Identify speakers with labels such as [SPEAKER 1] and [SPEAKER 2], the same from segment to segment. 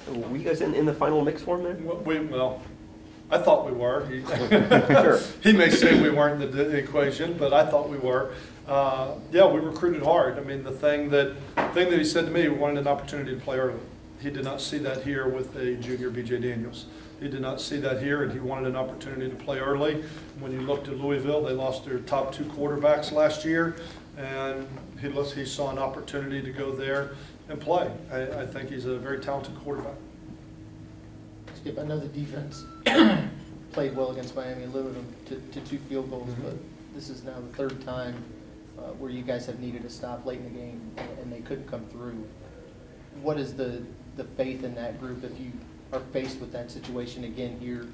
[SPEAKER 1] Were you guys in the final mix for him there?
[SPEAKER 2] Well, I thought we were.
[SPEAKER 1] Sure.
[SPEAKER 2] He may say we weren't in the equation, but I thought we were. Yeah, we recruited hard. I mean, the thing that he said to me, we wanted an opportunity to play early. He did not see that here with a junior B.J. Daniels. He did not see that here, and he wanted an opportunity to play early. When you looked at Louisville, they lost their top 2 quarterbacks last year, and he saw an opportunity to go there and play. I think he's a very talented quarterback.
[SPEAKER 3] Skip, I know the defense played well against Miami and limited them to 2 field goals, but this is now the 3rd time where you guys have needed a stop late in the game and they couldn't come through. What is the faith in that group if you are faced with that situation again here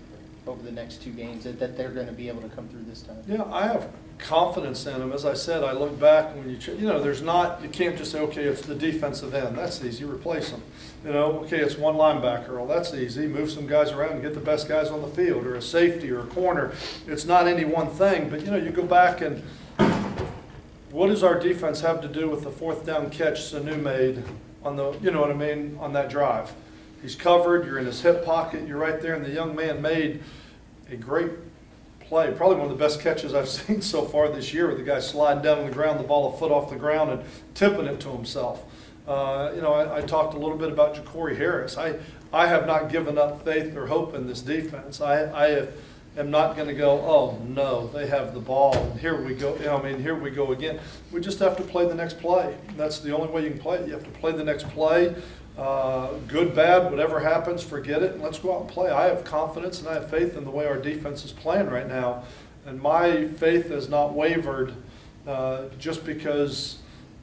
[SPEAKER 3] over the next 2 games, that they're going to be able to come through this time?
[SPEAKER 2] Yeah, I have confidence in them. As I said, I look back when you can't just say, okay, it's the defensive end. That's easy. Replace them. Okay, it's one linebacker. Well, that's easy. Move some guys around and get the best guys on the field, or a safety or a corner. It's not any one thing, but you go back and what does our defense have to do with the 4th down catch Sanu made on on that drive? He's covered, you're in his hip pocket, you're right there, and the young man made a great play, probably one of the best catches I've seen so far this year, with the guy sliding down on the ground, the ball a foot off the ground and tipping it to himself. I talked a little bit about Ja'Cory Harris. I have not given up faith or hope in this defense. I am not going to go, oh no, they have the ball, and here we go. Here we go again. We just have to play the next play. That's the only way you can play it. You have to play the next play. Good, bad, whatever happens, forget it, and let's go out and play. I have confidence and I have faith in the way our defense is playing right now, and my faith has not wavered just because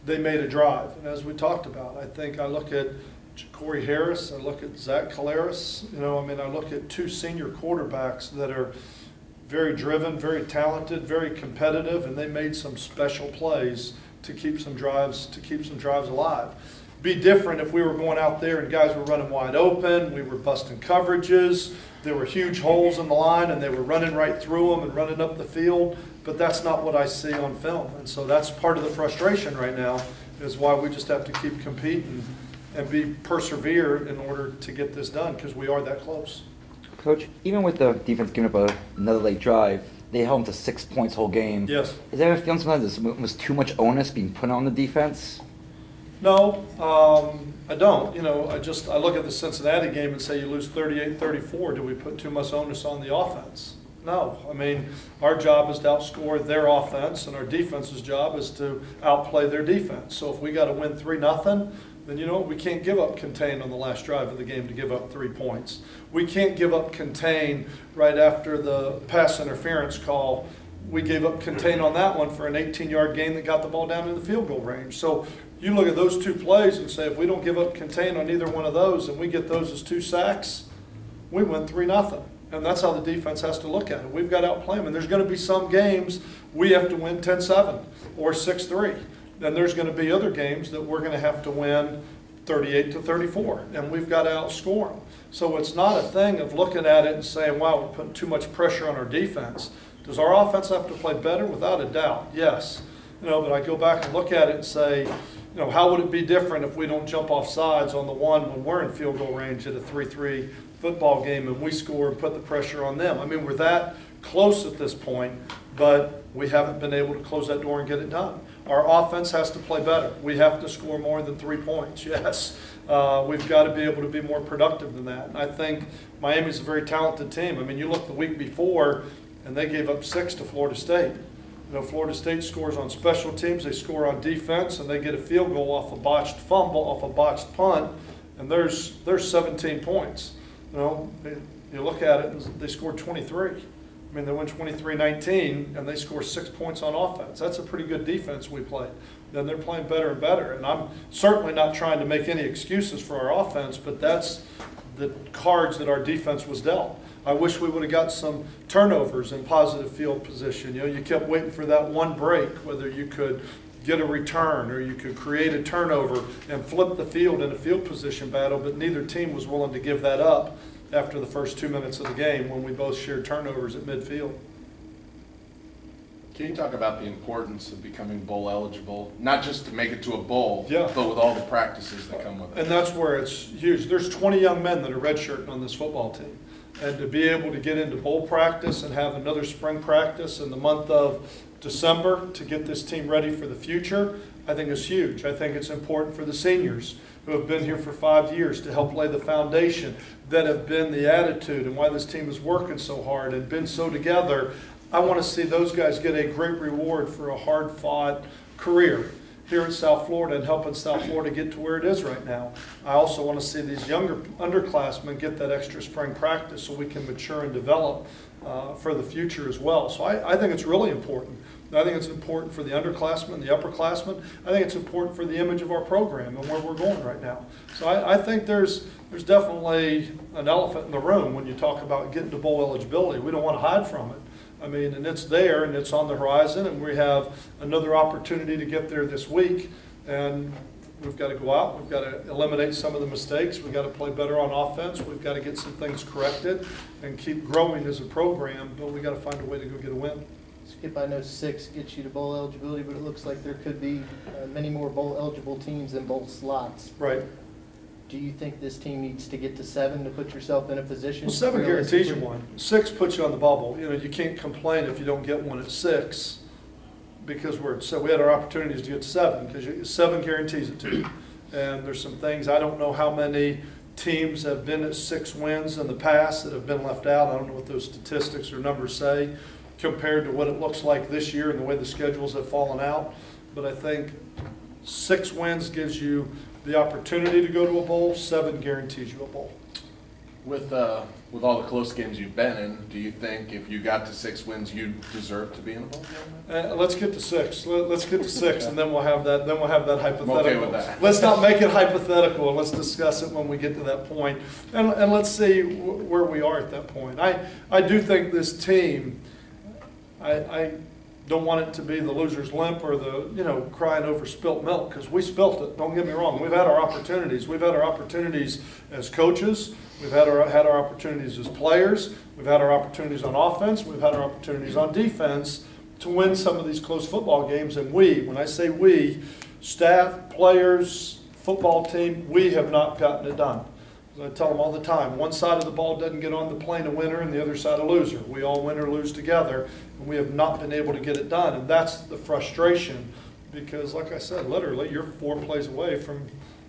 [SPEAKER 2] they made a drive. And as we talked about, I look at Ja'Cory Harris, I look at Zach Caleris, I look at 2 senior quarterbacks that are very driven, very talented, very competitive, and they made some special plays to keep some drives alive. Be different if we were going out there and guys were running wide open, we were busting coverages, there were huge holes in the line and they were running right through them and running up the field, but that's not what I see on film. And so that's part of the frustration right now, is why we just have to keep competing and persevere in order to get this done, because we are that close.
[SPEAKER 4] Coach, even with the defense giving up another late drive, they held them to 6 points whole game.
[SPEAKER 2] Yes.
[SPEAKER 4] Is there a feeling sometimes there was too much onus being put on the defense?
[SPEAKER 2] No, I don't. I look at the Cincinnati game and say you lose 38-34. Do we put too much onus on the offense? No. Our job is to outscore their offense, and our defense's job is to outplay their defense. So if we got to win 3-0, then we can't give up contain on the last drive of the game to give up 3 points. We can't give up contain right after the pass interference call. We gave up contain on that one for an 18-yard gain that got the ball down in the field goal range. So you look at those 2 plays and say, if we don't give up contain on either one of those and we get those as 2 sacks, we win 3-0. And that's how the defense has to look at it. We've got to outplay them. And there's going to be some games we have to win 10-7 or 6-3. Then there's going to be other games that we're going to have to win 38-34, and we've got to outscore them. So it's not a thing of looking at it and saying, wow, we're putting too much pressure on our defense. Does our offense have to play better? Without a doubt, yes. But I go back and look at it and say, how would it be different if we don't jump off sides on the one when we're in field goal range at a 3-3 football game and we score and put the pressure on them? We're that close at this point, but we haven't been able to close that door and get it done. Our offense has to play better. We have to score more than 3 points, yes. We've got to be able to be more productive than that. And I think Miami's a very talented team. You look the week before, and they gave up 6 to Florida State. Florida State scores on special teams, they score on defense, and they get a field goal off a botched fumble, off a botched punt, and there's 17 points. You look at it, and they scored 23. They win 23-19, and they score 6 points on offense. That's a pretty good defense we played. Then they're playing better and better. And I'm certainly not trying to make any excuses for our offense, but that's the cards that our defense was dealt. I wish we would have got some turnovers in positive field position. You kept waiting for that one break, whether you could get a return or you could create a turnover and flip the field in a field position battle, but neither team was willing to give that up after the first 2 minutes of the game when we both shared turnovers at midfield.
[SPEAKER 5] Can you talk about the importance of becoming bowl eligible, not just to make it to a bowl,
[SPEAKER 2] Yeah.
[SPEAKER 5] but with all the practices that come with it?
[SPEAKER 2] And that's where it's huge. There's 20 young men that are redshirting on this football team. And to be able to get into bowl practice and have another spring practice in the month of December to get this team ready for the future, I think is huge. I think it's important for the seniors who have been here for 5 years to help lay the foundation, that have been the attitude and why this team is working so hard and been so together. I want to see those guys get a great reward for a hard-fought career here at South Florida and helping South Florida get to where it is right now. I also want to see these younger underclassmen get that extra spring practice so we can mature and develop for the future as well. So I think it's really important. I think it's important for the underclassmen, the upperclassmen. I think it's important for the image of our program and where we're going right now. So I think there's definitely an elephant in the room when you talk about getting to bowl eligibility. We don't want to hide from it. I mean, and it's there and it's on the horizon, and we have another opportunity to get there this week. And we've got to go out, we've got to eliminate some of the mistakes, we've got to play better on offense, we've got to get some things corrected and keep growing as a program, but we've got to find a way to go get a win.
[SPEAKER 3] Skip, I know 6 gets you to bowl eligibility, but it looks like there could be many more bowl eligible teams than bowl slots.
[SPEAKER 2] Right.
[SPEAKER 3] Do you think this team needs to get to 7 to put yourself in a position?
[SPEAKER 2] Well, 7 guarantees you
[SPEAKER 3] realistically?
[SPEAKER 2] one. 6 puts you on the bubble. You know, you can't complain if you don't get one at 6 because we had our opportunities to get to 7 because 7 guarantees it to you. And there's some things, I don't know how many teams have been at 6 wins in the past that have been left out. I don't know what those statistics or numbers say compared to what it looks like this year and the way the schedules have fallen out. But I think 6 wins gives you the opportunity to go to a bowl. 7 guarantees you a bowl.
[SPEAKER 5] With all the close games you've been in, do you think if you got to 6 wins, you deserve to be in a bowl game?
[SPEAKER 2] Let's get to 6. Let's get to 6, and then we'll have that. Then we'll have that hypothetical.
[SPEAKER 5] I'm okay with that.
[SPEAKER 2] Let's not make it hypothetical. Let's discuss it when we get to that point, and let's see where we are at that point. I do think this team. I don't want it to be the loser's limp or the crying over spilt milk, because we spilt it. Don't get me wrong. We've had our opportunities. We've had our opportunities as coaches. We've had our opportunities as players. We've had our opportunities on offense. We've had our opportunities on defense to win some of these close football games. And when I say we, staff, players, football team, we have not gotten it done. As I tell them all the time, one side of the ball doesn't get on the plane a winner and the other side a loser. We all win or lose together, and we have not been able to get it done. And that's the frustration because, like I said, literally you're 4 plays away from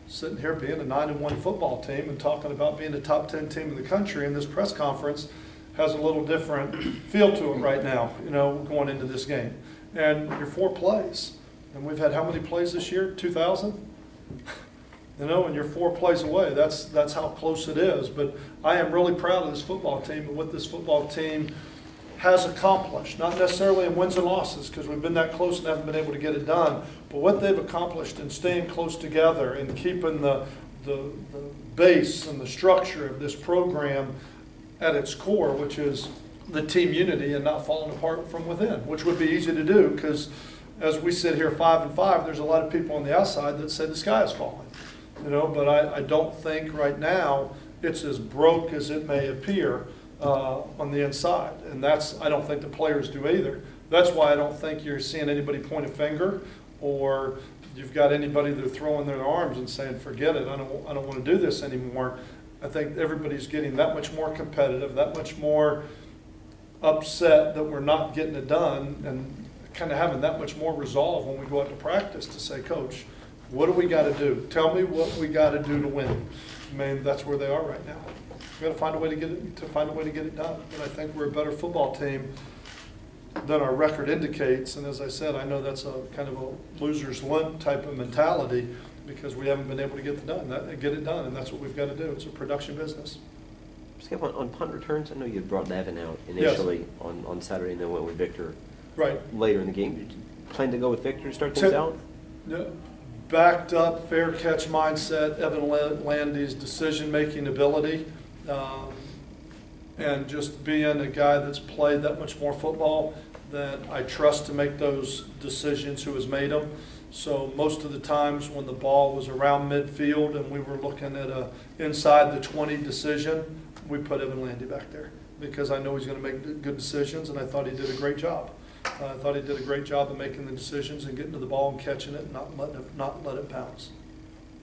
[SPEAKER 2] sitting here being a 9-1 football team and talking about being a top 10 team in the country, and this press conference has a little different feel to it right now, going into this game. And you're 4 plays. And we've had how many plays this year? 2,000? And you're 4 plays away. That's how close it is. But I am really proud of this football team and what this football team has accomplished. Not necessarily in wins and losses, because we've been that close and haven't been able to get it done. But what they've accomplished in staying close together and keeping the base and the structure of this program at its core, which is the team unity and not falling apart from within, which would be easy to do because as we sit here 5-5, there's a lot of people on the outside that say the sky is falling. But I don't think right now it's as broke as it may appear on the inside. And I don't think the players do either. That's why I don't think you're seeing anybody point a finger or you've got anybody that are throwing their arms and saying, forget it, I don't want to do this anymore. I think everybody's getting that much more competitive, that much more upset that we're not getting it done, and kind of having that much more resolve when we go out to practice to say, Coach, what do we got to do? Tell me what we got to do to win. I mean, that's where they are right now. We've got to find a way to get it done. But I think we're a better football team than our record indicates. And as I said, I know that's a kind of a loser's limp type of mentality because we haven't been able to get it done, and that's what we've got to do. It's a production business.
[SPEAKER 1] Skip, on punt returns, I know you brought Nevin out initially on Saturday and then went with Victor later in the game. Did you plan to go with Victor to start things out?
[SPEAKER 2] Yeah. Backed up, fair catch mindset, Evan Landy's decision-making ability, and just being a guy that's played that much more football that I trust to make those decisions who has made them. So most of the times when the ball was around midfield and we were looking at a inside the 20 decision, we put Evan Landy back there because I know he's going to make good decisions, and I thought he did a great job. I thought he did a great job of making the decisions and getting to the ball and catching it and not let it bounce.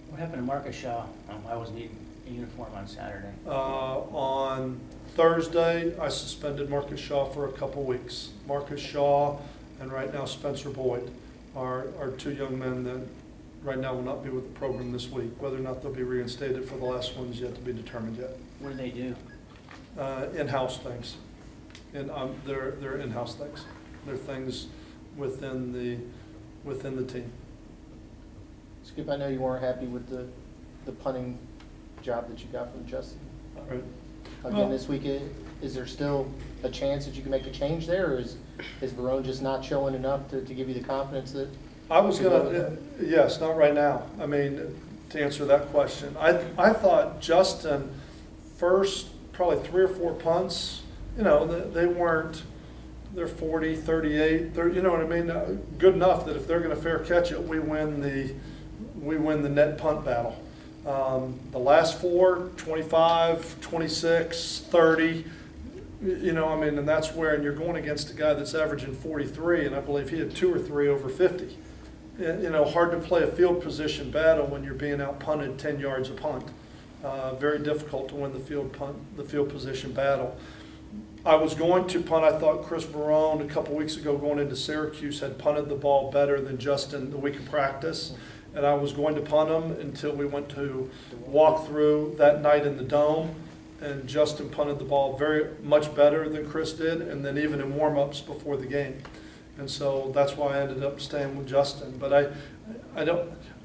[SPEAKER 6] What happened to Marcus Shaw? Why wasn't he in uniform on Saturday?
[SPEAKER 2] On Thursday, I suspended Marcus Shaw for a couple weeks. Marcus Shaw and right now Spencer Boyd are two young men that right now will not be with the program this week. Whether or not they'll be reinstated for the last one is yet to be determined yet.
[SPEAKER 6] What do they do?
[SPEAKER 2] In-house things. They're in-house things. They're things within the team.
[SPEAKER 3] Skip, I know you weren't happy with the punting job that you got from Justin.
[SPEAKER 2] Right.
[SPEAKER 3] Again, this week, is there still a chance that you can make a change there, or is Verone just not showing enough to give you the confidence that?
[SPEAKER 2] I was gonna, yes, not right now. I mean, to answer that question, I thought Justin first probably 3 or 4 punts, you know, they weren't, they're 40, 38, 30, you know what I mean? Good enough that if they're going to fair catch it, we win the net punt battle. The last 4, 25, 26, 30, you know, I mean, and that's where, and you're going against a guy that's averaging 43, and I believe he had 2 or 3 over 50. You know, hard to play a field position battle when you're being out punted 10 yards a punt. Very difficult to win the field position battle. I was going to punt. I thought Chris Verone a couple weeks ago going into Syracuse had punted the ball better than Justin the week of practice. And I was going to punt him until we went to walk through that night in the Dome. And Justin punted the ball very much better than Chris did, and then even in warm-ups before the game. And so that's why I ended up staying with Justin. But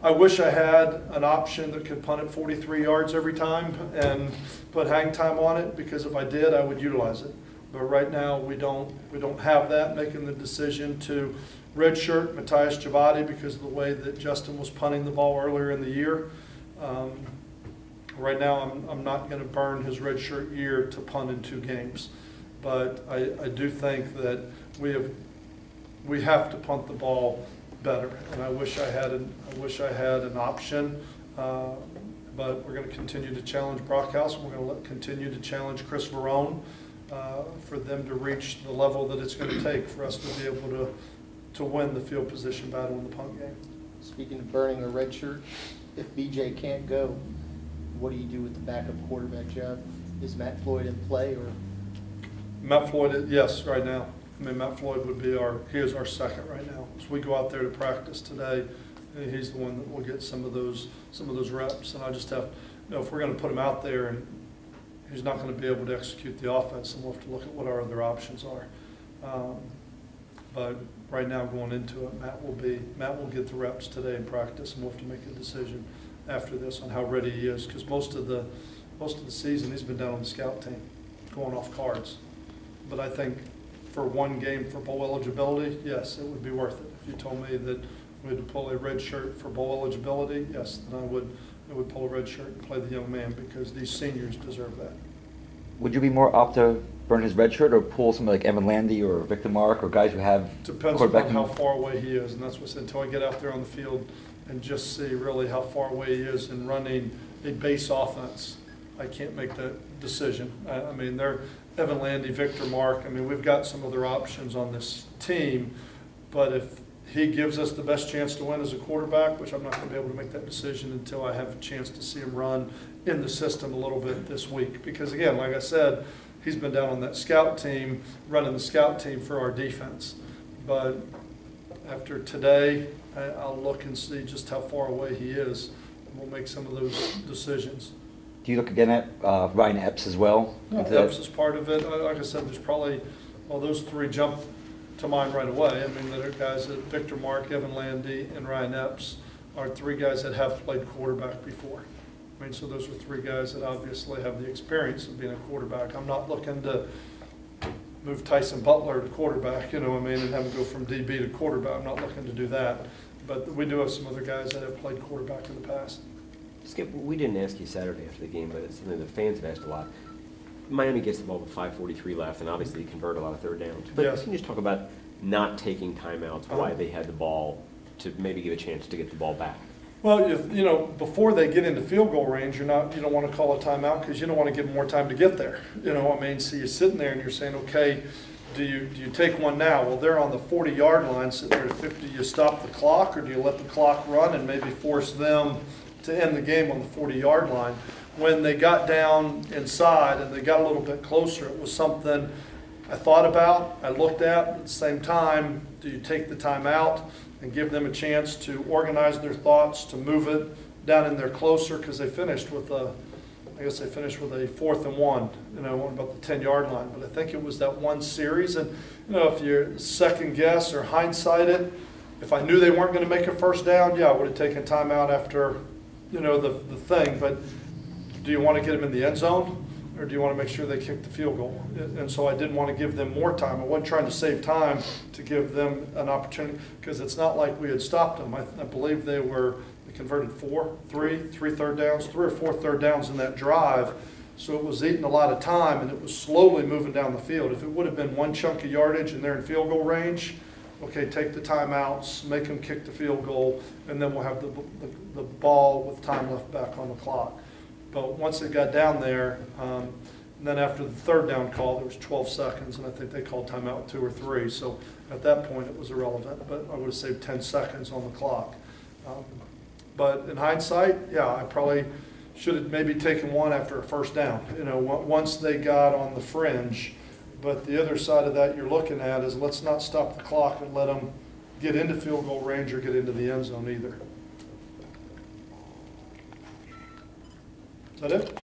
[SPEAKER 2] I wish I had an option that could punt it 43 yards every time and put hang time on it, because if I did, I would utilize it. But right now we don't have that. Making the decision to redshirt Matthias Javati because of the way that Justin was punting the ball earlier in the year. Right now I'm not going to burn his redshirt year to punt in 2 games. But I do think that we have to punt the ball better, and I wish I had an option. But we're going to continue to challenge Brockhouse. We're going to continue to challenge Chris Verone for them to reach the level that it's going to take for us to be able to win the field position battle in the punt game.
[SPEAKER 3] Speaking of burning a red shirt, if BJ can't go, what do you do with the backup quarterback job? Is Matt Floyd in play, or?
[SPEAKER 2] Matt Floyd, yes, right now. I mean, Matt Floyd would be he is our second right now. As we go out there to practice today, he's the one that will get some of those reps. And I just have, you know, if we're going to put him out there and he's not going to be able to execute the offense, then we'll have to look at what our other options are. But right now, going into it, Matt will get the reps today in practice, and we'll have to make a decision after this on how ready he is, because most of the season he's been down on the scout team, going off cards. But I think for 1 game for bowl eligibility, yes, it would be worth it. If you told me that we had to pull a red shirt for bowl eligibility, yes, then I would pull a red shirt and play the young man, because these seniors deserve that.
[SPEAKER 4] Would you be more apt to burn his red shirt or pull somebody like Evan Landy or Victor Mark or guys who have
[SPEAKER 2] depends on how far away he is, and that's what I said, until I get out there on the field and just see really how far away he is in running a base offense, I can't make that decision. I mean, they're Evan Landy, Victor Mark. I mean, we've got some other options on this team, but if he gives us the best chance to win as a quarterback, which I'm not going to be able to make that decision until I have a chance to see him run in the system a little bit this week. Because again, like I said, he's been down on that scout team, running the scout team for our defense. But after today, I'll look and see just how far away he is, and we'll make some of those decisions.
[SPEAKER 4] Do you look again at Ryan Epps as well?
[SPEAKER 2] No, Epps is part of it. Like I said, there's probably, well, those 3 jump to mind right away. I mean, there are guys that Victor Mark, Evan Landy, and Ryan Epps are 3 guys that have played quarterback before. I mean, so those are 3 guys that obviously have the experience of being a quarterback. I'm not looking to move Tyson Butler to quarterback, you know what I mean, and have him go from DB to quarterback. I'm not looking to do that. But we do have some other guys that have played quarterback in the past.
[SPEAKER 1] Skip, we didn't ask you Saturday after the game, but it's something the fans have asked a lot. Miami gets the ball with 5:43 left, and obviously you convert a lot of 3rd downs. But
[SPEAKER 2] yes.
[SPEAKER 1] Can you just talk about not taking timeouts, why they had the ball to maybe give a chance to get the ball back?
[SPEAKER 2] Well, you know, before they get into field goal range, you don't want to call a timeout because you don't want to give them more time to get there. You know, I mean, so you're sitting there and you're saying, okay, do you take one now? Well, they're on the 40-yard line, sitting there at 50. Do you stop the clock, or do you let the clock run and maybe force them to end the game on the 40-yard line? When they got down inside and they got a little bit closer, it was something I thought about, I looked at the same time. Do you take the time out and give them a chance to organize their thoughts, to move it down in there closer? Because they finished with a 4th and 1, about the 10-yard line. But I think it was that one series. And, if you second guess or hindsight it, if I knew they weren't going to make a first down, yeah, I would have taken time out after, the thing. But do you want to get them in the end zone, or do you want to make sure they kick the field goal? And so I didn't want to give them more time. I wasn't trying to save time to give them an opportunity, because it's not like we had stopped them. I believe they converted 3 or 4 third downs in that drive. So it was eating a lot of time, and it was slowly moving down the field. If it would have been one chunk of yardage and they're in field goal range, okay, take the timeouts, make them kick the field goal, and then we'll have the ball with time left back on the clock. But once it got down there, and then after the third down call, there was 12 seconds, and I think they called timeout 2 or 3. So at that point, it was irrelevant, but I would have saved 10 seconds on the clock. But in hindsight, yeah, I probably should have maybe taken one after a first down, once they got on the fringe. But the other side of that you're looking at is, let's not stop the clock and let them get into field goal range or get into the end zone either. Is that it?